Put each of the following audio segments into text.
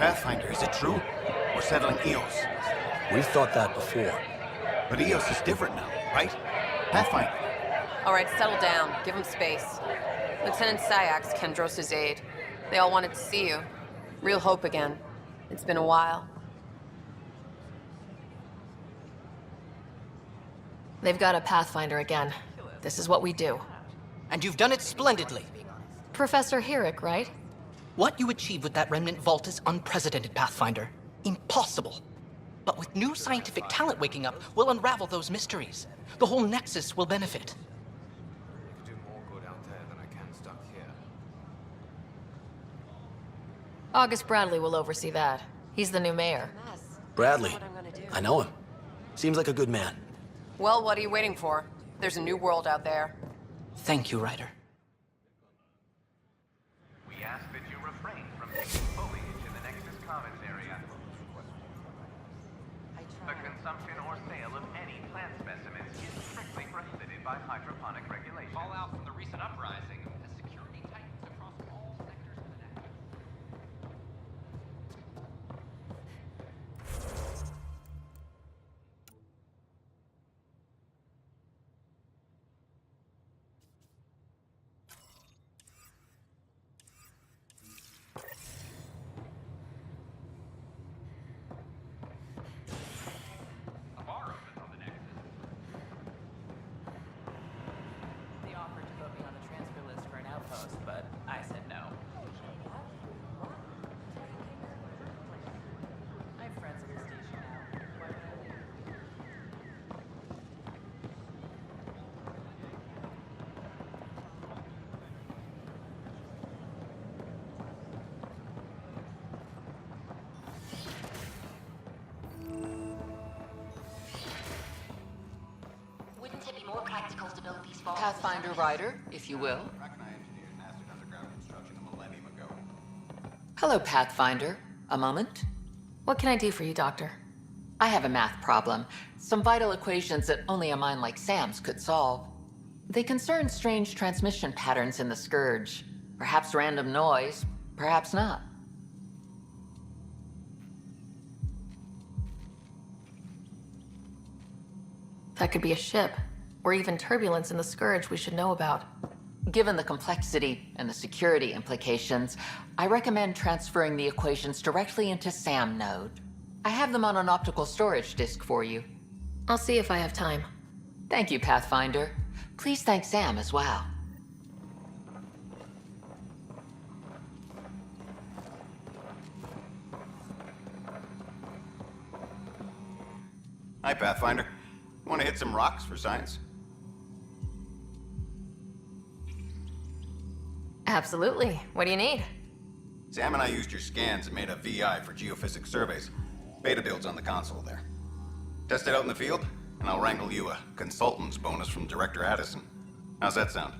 Pathfinder, is it true? We're settling Eos. We've thought that before. But Eos is different now, right? Pathfinder. All right, settle down. Give him space. Lieutenant Sayak's Kendros' aide. They all wanted to see you. Real hope again. It's been a while. They've got a Pathfinder again. This is what we do. And you've done it splendidly. Professor Herrick, right? What you achieved with that remnant vault is unprecedented, Pathfinder. Impossible. But with new scientific talent waking up, we'll unravel those mysteries. The whole Nexus will benefit. I could do more good out there than I can stuck here. August Bradley will oversee that. He's the new mayor. Bradley. I know him. Seems like a good man. Well, what are you waiting for? There's a new world out there. Thank you, Ryder. We ask that you refrain from taking foliage in the Nexus Commons area. The consumption or sale of any plant specimens is strictly prohibited by hydroponic regulations. Call out from the recent uprising as security tightens across all sectors of the network. A bar opens on the Nexus. They offered to put me on the transfer list for an outpost, but I said no. I have friends at the station now. Why would I leave? Wouldn't it be more practical to build these vaults? Pathfinder Ryder, if you will. Rachni engineered mastered underground construction a millennium ago. Hello, Pathfinder. A moment? What can I do for you, Doctor? I have a math problem. Some vital equations that only a mind like Sam's could solve. They concern strange transmission patterns in the Scourge. Perhaps random noise, perhaps not. That could be a ship, or even turbulence in the Scourge we should know about. Given the complexity and the security implications, I recommend transferring the equations directly into SAM node. I have them on an optical storage disk for you. I'll see if I have time. Thank you, Pathfinder. Please thank Sam as well. Hi, Pathfinder. Want to hit some rocks for science? Absolutely. What do you need? Sam and I used your scans and made a VI for geophysics surveys. Beta builds on the console there. Test it out in the field, and I'll wrangle you a consultant's bonus from Director Addison. How's that sound?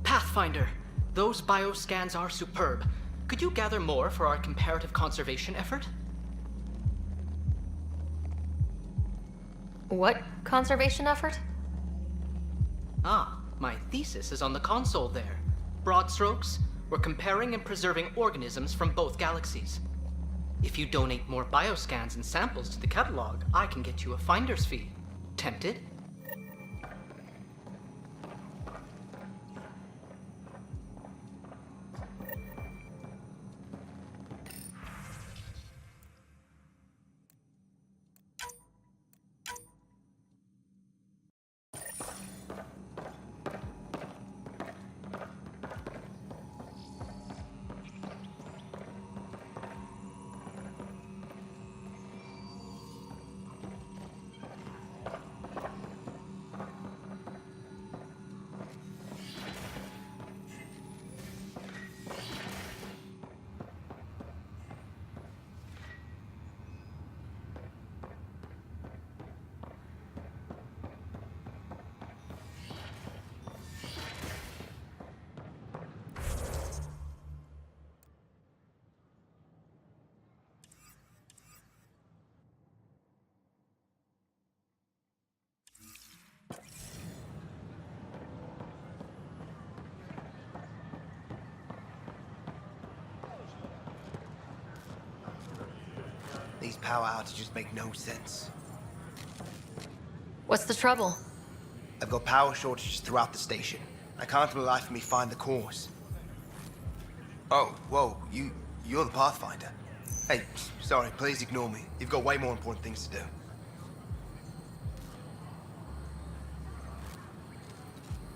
Pathfinder, those bioscans are superb. Could you gather more for our comparative conservation effort? What conservation effort? Ah, my thesis is on the console there. Broad strokes, we're comparing and preserving organisms from both galaxies. If you donate more bioscans and samples to the catalog, I can get you a finder's fee. Tempted? These power outages make no sense. What's the trouble? I've got power shortages throughout the station. I can't for the life of me find the cause. Oh, whoa, you're the Pathfinder. Hey, sorry, please ignore me. You've got way more important things to do.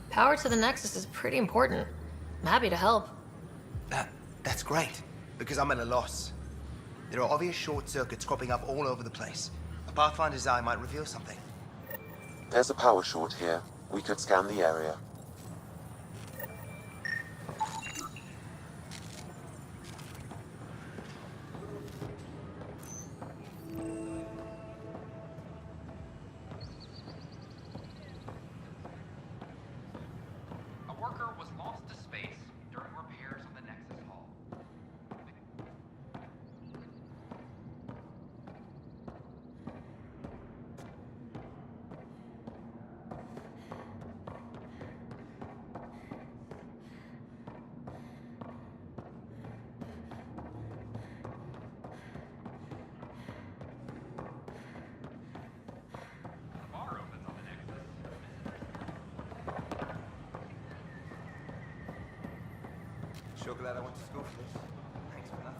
Power to the Nexus is pretty important. I'm happy to help. That's great, because I'm at a loss. There are obvious short circuits cropping up all over the place. A Pathfinder's eye might reveal something. There's a power short here. We could scan the area. A worker was lost to space during repairs on the Nexus Hall. The bar opens on the Nexus. Sure glad I went to school for this. Thanks for nothing.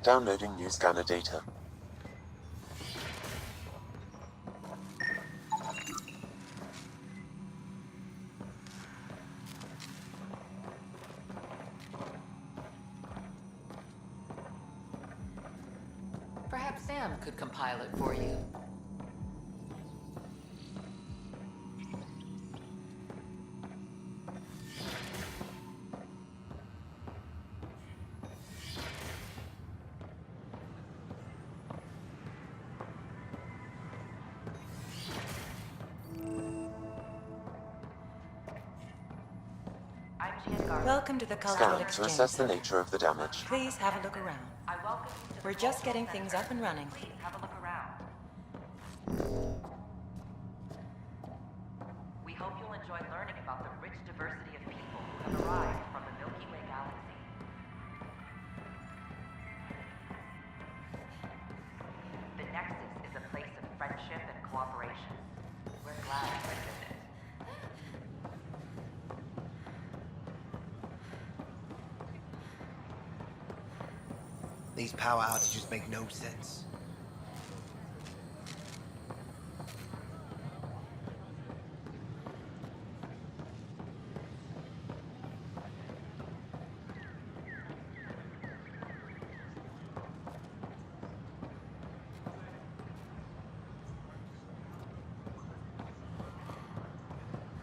Downloading new scanner data. Perhaps Sam could compile it for you. I'm Gian Garland. Welcome to the Cultural Scan to Exchange. assess the nature of the damage. Please have a look around. I welcome you to We're the just cultural getting things up and running. Please have a look around. We hope you'll enjoy learning about the rich diversity of people who have arrived from the Milky Way galaxy. The Nexus is a place of friendship and cooperation. We're glad you could visit. These power outages make no sense.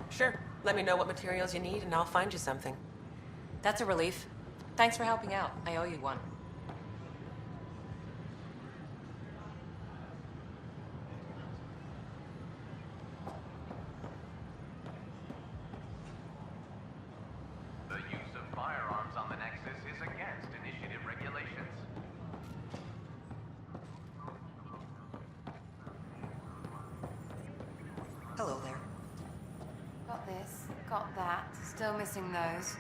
Sure. Let me know what materials you need and I'll find you something. That's a relief. Thanks for helping out. I owe you one. The use of firearms on the Nexus is against initiative regulations. Hello there. Got this, got that. Still missing those.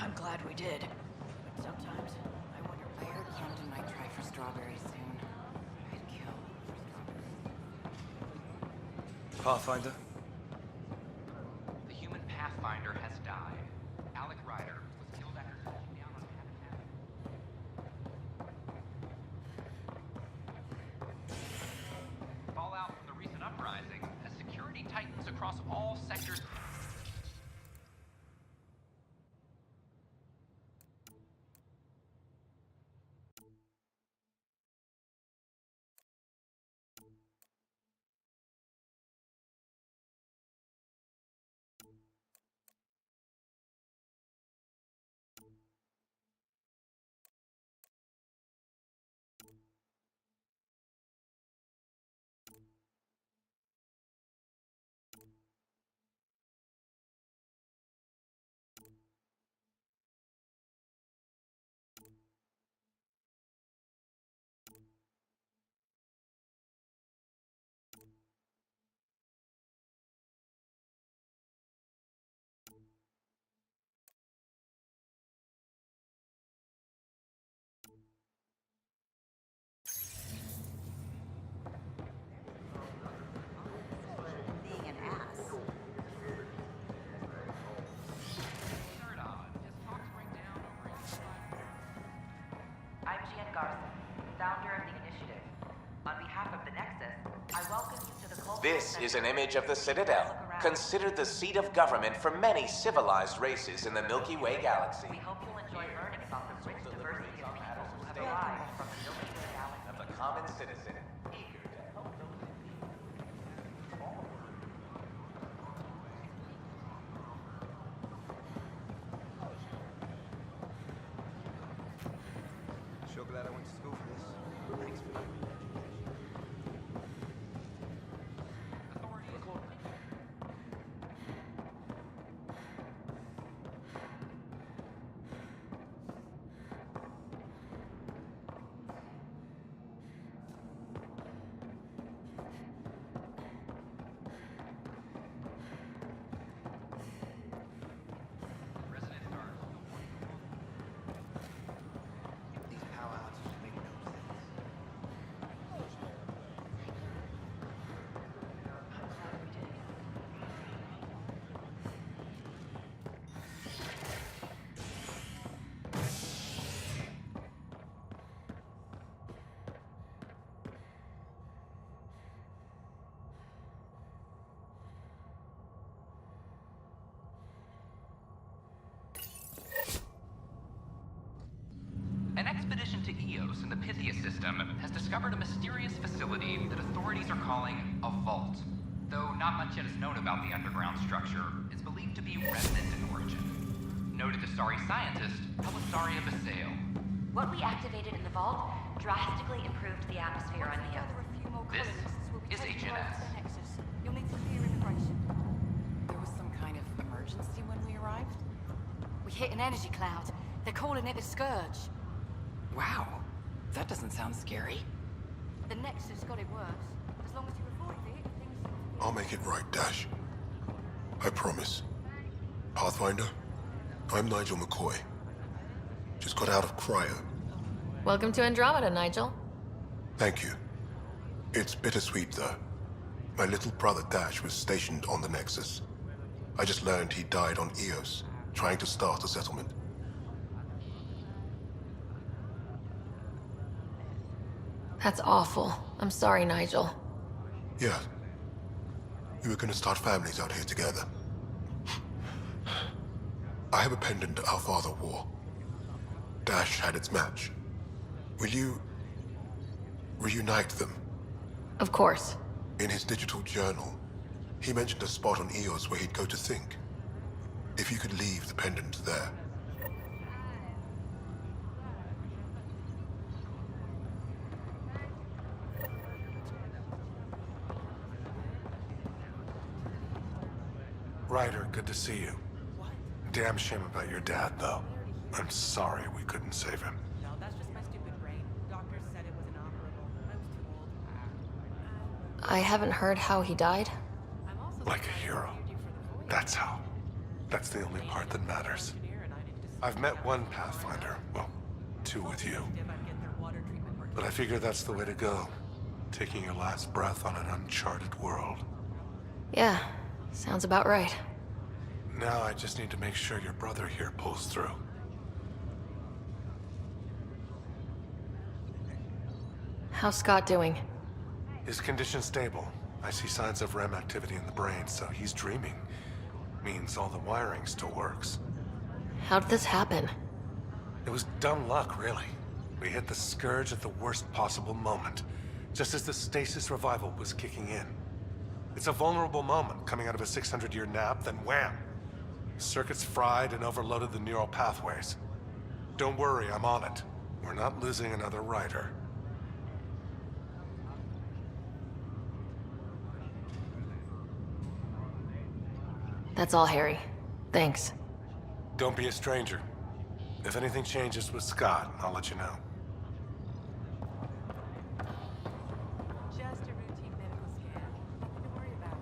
I'm glad we did. But sometimes I wonder. I heard Camden might try for strawberries soon. I'd kill for strawberries. Pathfinder? The human Pathfinder has died. Alec Ryder was killed after touching down on habitat. Fallout from the recent uprising as security tightens across all sectors. Being an ass. I'm Jan Garson, founder of the initiative. On behalf of the Nexus, I welcome you to the cultural This center. is an image of the Citadel, considered the seat of government for many civilized races in the Milky Way galaxy. We hope you'll enjoy learning about the rich diversity of people who have arrived from the Milky Way galaxy. Of the common citizen, eager to help those in need. Sure glad I went to school for this. Thanks for that. These power outages make no sense. An expedition to Eos in the Pythia system has discovered a mysterious facility that authorities are calling a vault. Though not much yet is known about the underground structure, it's believed to be remnant in origin. Noted Astari scientist, Pelisaria Basale. What we activated in the vault drastically improved the atmosphere on Eos. This is HNS. You'll need to clear immigration. There was some kind of emergency when we arrived? We hit an energy cloud. They're calling it a scourge. Wow, that doesn't sound scary. The Nexus got it worse. As long as you avoid it, things... I'll make it right, Dash. I promise. Pathfinder, I'm Nigel McCoy. Just got out of cryo. Welcome to Andromeda, Nigel. Thank you. It's bittersweet, though. My little brother Dash was stationed on the Nexus. I just learned he died on Eos, trying to start a settlement. That's awful. I'm sorry, Nigel. Yeah. We were gonna start families out here together. I have a pendant our father wore. Dash had its match. Will you reunite them? Of course. In his digital journal, he mentioned a spot on Eos where he'd go to think. If you could leave the pendant there. Ryder, good to see you. Damn shame about your dad, though. I'm sorry we couldn't save him. No, that's just my stupid brain. Doctors said it was inoperable. I was too old. I haven't heard how he died. Like a hero. That's how. That's the only part that matters. I've met one Pathfinder. Well, two with you. But I figure that's the way to go. Taking your last breath on an uncharted world. Yeah, sounds about right. Now I just need to make sure your brother here pulls through. How's Scott doing? His condition's stable. I see signs of REM activity in the brain, so he's dreaming. Means all the wiring still works. How did this happen? It was dumb luck, really. We hit the Scourge at the worst possible moment, just as the stasis revival was kicking in. It's a vulnerable moment coming out of a 600-year nap, then wham! Circuits fried and overloaded the neural pathways. Don't worry, I'm on it. We're not losing another rider. That's all, Harry. Thanks. Don't be a stranger. If anything changes with Scott, I'll let you know. Just a routine medical scan. Nothing to worry about.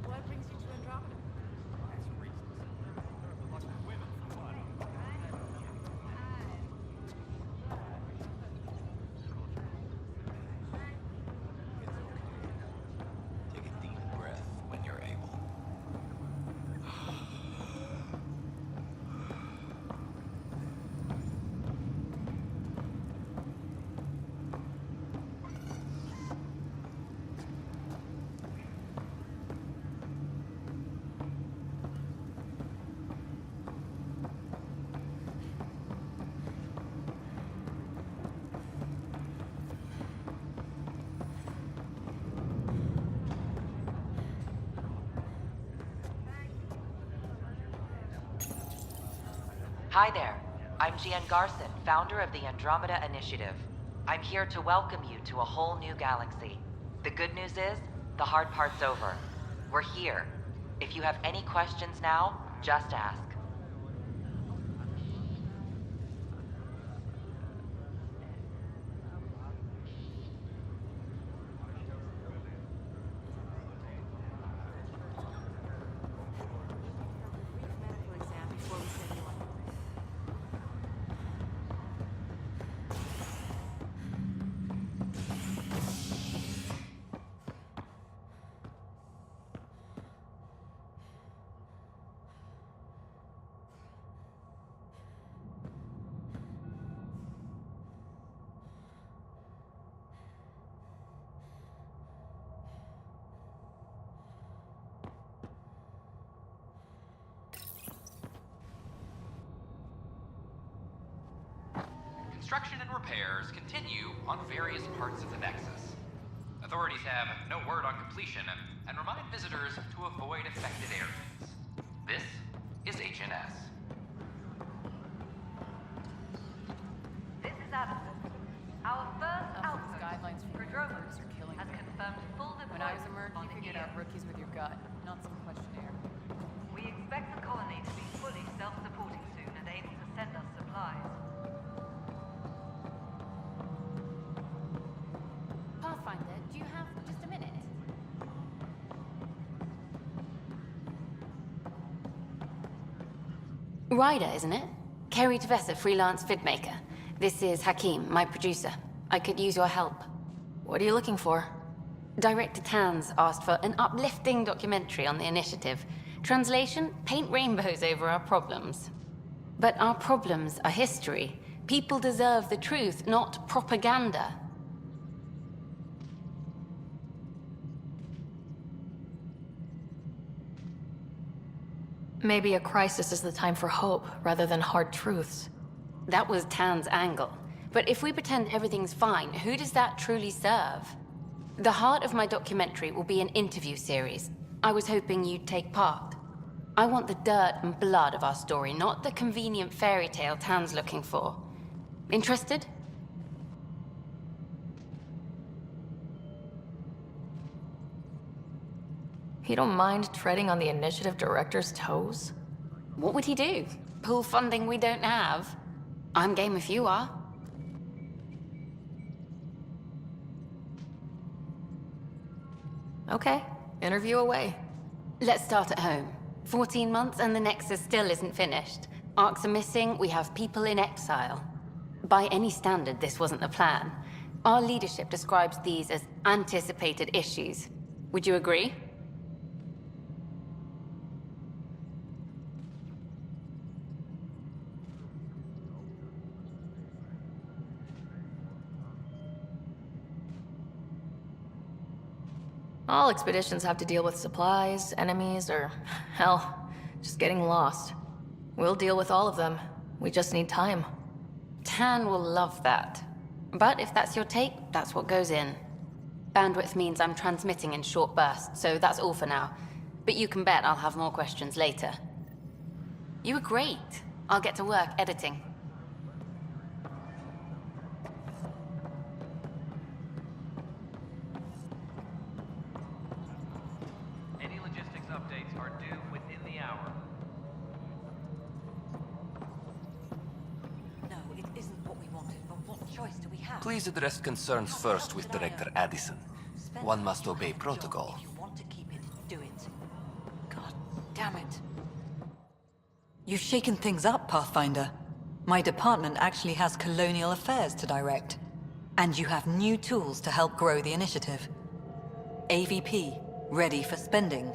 What brings you to Andromeda? Take a deep breath when you're able. Hi there. I'm Gian Garson, founder of the Andromeda Initiative. I'm here to welcome you to a whole new galaxy. The good news is, the hard part's over. We're here. If you have any questions now, just ask. Medical exam before we set you up. Construction and repairs continue on various parts of the Nexus. Authorities have no word on completion and remind visitors to avoid affected areas. This is HNS. This is Addison. Our first outpost, Andromeda, has confirmed full deployment. When I was a merc, on you the figured EO. out rookies with your gut, not some questionnaire. We expect the colony to be fully self-supporting soon and able to send us supplies. Pathfinder, do you have just a minute? Ryder, isn't it? Kerry Tavessa, freelance vidmaker. This is Hakim, my producer. I could use your help. What are you looking for? Director Tans asked for an uplifting documentary on the initiative. Translation, paint rainbows over our problems. But our problems are history. People deserve the truth, not propaganda. Maybe a crisis is the time for hope, rather than hard truths. That was Tan's angle. But if we pretend everything's fine, who does that truly serve? The heart of my documentary will be an interview series. I was hoping you'd take part. I want the dirt and blood of our story, not the convenient fairy tale Tan's looking for. Interested? You don't mind treading on the initiative director's toes? What would he do? Pool funding we don't have? I'm game if you are. Okay, interview away. Let's start at home. 14 months and the Nexus still isn't finished. Arcs are missing, we have people in exile. By any standard, this wasn't the plan. Our leadership describes these as anticipated issues. Would you agree? All expeditions have to deal with supplies, enemies, or, hell, just getting lost. We'll deal with all of them. We just need time. Tan will love that. But if that's your take, that's what goes in. Bandwidth means I'm transmitting in short bursts, so that's all for now. But you can bet I'll have more questions later. You were great. I'll get to work editing. Any logistics updates are due within the hour. No, it isn't what we wanted, but what choice do we have? Please address concerns first with Director Addison. One must obey protocol. If you want to keep it, do it. God damn it. You've shaken things up, Pathfinder. My department actually has colonial affairs to direct. And you have new tools to help grow the initiative. AVP, ready for spending.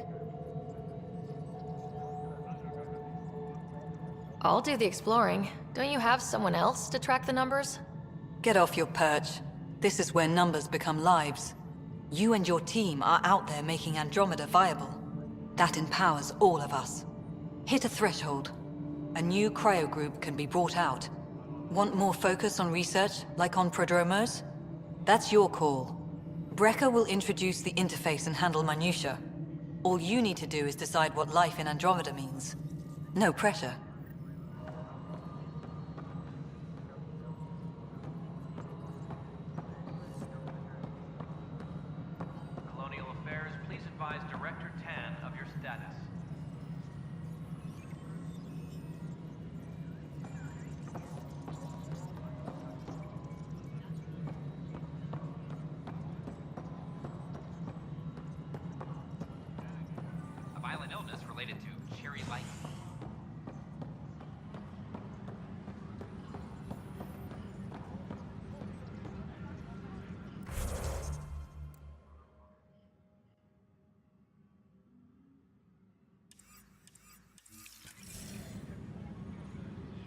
I'll do the exploring. Don't you have someone else to track the numbers? Get off your perch. This is where numbers become lives. You and your team are out there making Andromeda viable. That empowers all of us. Hit a threshold. A new cryo group can be brought out. Want more focus on research, like on Prodromos? That's your call. Brecker will introduce the interface and handle minutiae. All you need to do is decide what life in Andromeda means. No pressure. Colonial Affairs, please advise Director Tan of your status. A violent illness related to cherry light.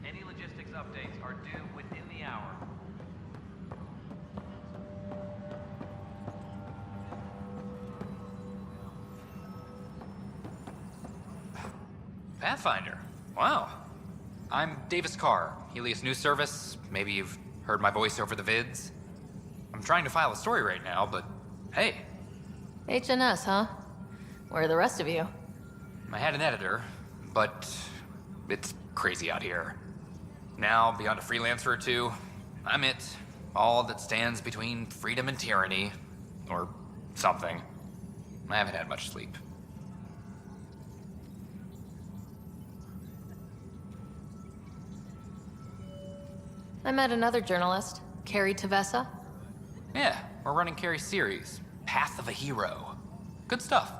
Any logistics updates are due within the hour. Pathfinder. Wow. I'm Davis Carr, Helios News Service. Maybe you've heard my voice over the vids. I'm trying to file a story right now, but hey, HNS, huh? Where are the rest of you? I had an editor, but it's crazy out here. Now, beyond a freelancer or two, I'm it. All that stands between freedom and tyranny. Or something. I haven't had much sleep. I met another journalist, Carrie Tavessa. Yeah, we're running Carrie's series, Path of a Hero. Good stuff.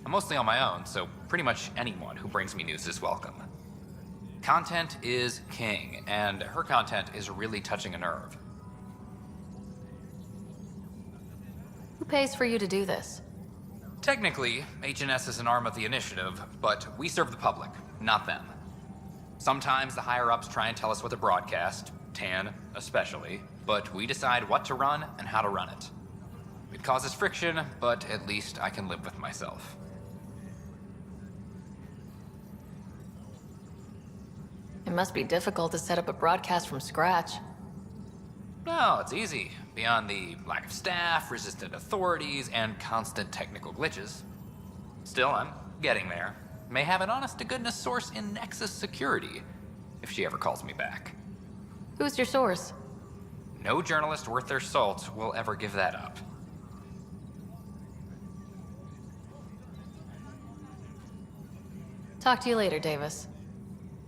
I'm mostly on my own, so pretty much anyone who brings me news is welcome. Content is king, and her content is really touching a nerve. Who pays for you to do this? Technically, HNS is an arm of the initiative, but we serve the public, not them. Sometimes the higher-ups try and tell us what to broadcast, Tan especially, but we decide what to run and how to run it. It causes friction, but at least I can live with myself. It must be difficult to set up a broadcast from scratch. No, it's easy. Beyond the lack of staff, resistant authorities, and constant technical glitches. Still, I'm getting there. May have an honest-to-goodness source in Nexus Security, if she ever calls me back. Who's your source? No journalist worth their salt will ever give that up. Talk to you later, Davis.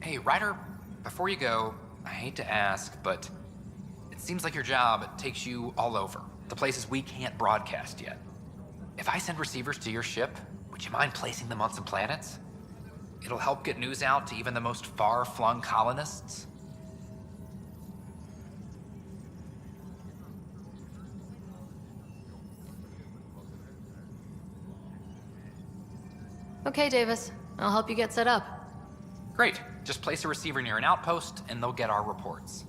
Hey, Ryder, before you go, I hate to ask, but it seems like your job takes you all over, the places we can't broadcast yet. If I send receivers to your ship, would you mind placing them on some planets? It'll help get news out to even the most far-flung colonists. Okay, Davis. I'll help you get set up. Great. Just place a receiver near an outpost, and they'll get our reports.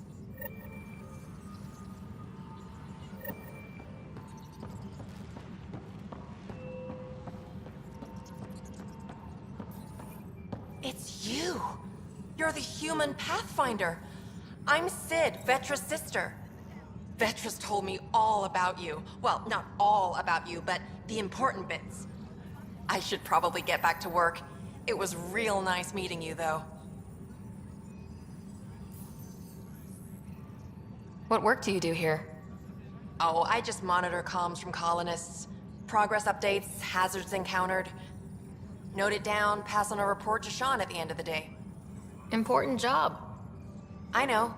It's you! You're the human Pathfinder! I'm Sid, Vetra's sister. Vetra's told me all about you. Well, not all about you, but the important bits. I should probably get back to work. It was real nice meeting you, though. What work do you do here? Oh, I just monitor comms from colonists. Progress updates, hazards encountered. Note it down, pass on a report to Sean at the end of the day. Important job. I know.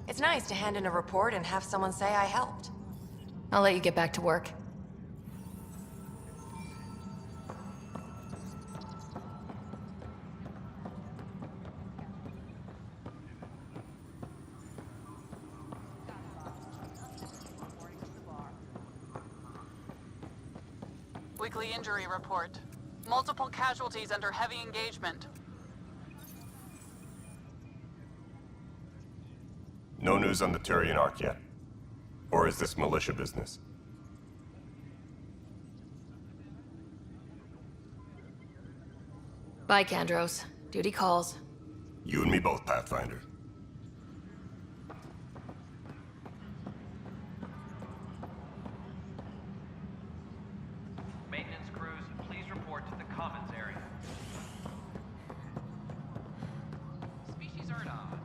It's nice to hand in a report and have someone say I helped. I'll let you get back to work. Weekly injury report. Multiple casualties under heavy engagement. No news on the Turian Ark yet? Or is this militia business? Bye, Kandros. Duty calls. You and me both, Pathfinder. Maintenance crews, please report to the commons area. Species are at odds.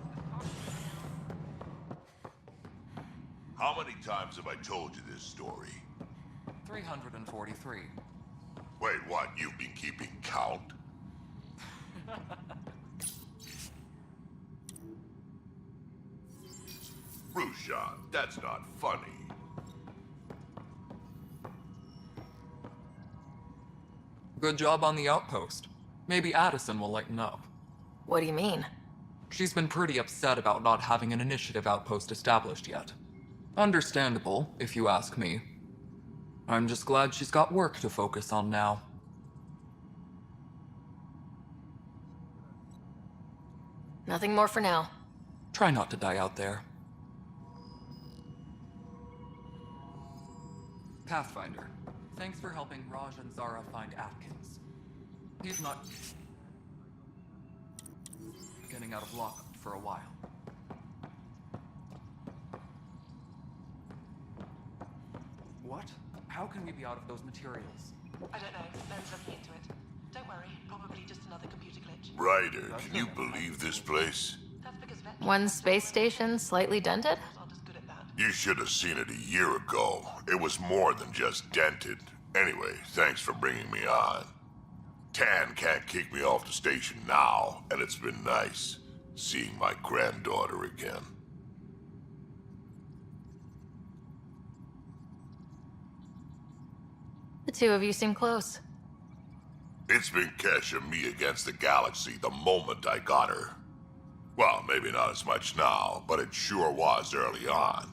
How many times have I told you this story? 343. Wait, what? You've been keeping count? Rushan, that's not funny. Good job on the outpost. Maybe Addison will lighten up. What do you mean? She's been pretty upset about not having an initiative outpost established yet. Understandable, if you ask me. I'm just glad she's got work to focus on now. Nothing more for now. Try not to die out there. Pathfinder, thanks for helping Raj and Zara find Atkins. He's not getting out of lockup for a while. What? How can we be out of those materials? I don't know. Ben's looking into it. Don't worry. Probably just another computer glitch. Ryder, can you believe this place? One space station slightly dented? You should have seen it a year ago. It was more than just dented. Anyway, thanks for bringing me on. Tan can't kick me off the station now, and it's been nice seeing my granddaughter again. The two of you seem close. It's been Kesha and me against the galaxy the moment I got her. Well, maybe not as much now, but it sure was early on.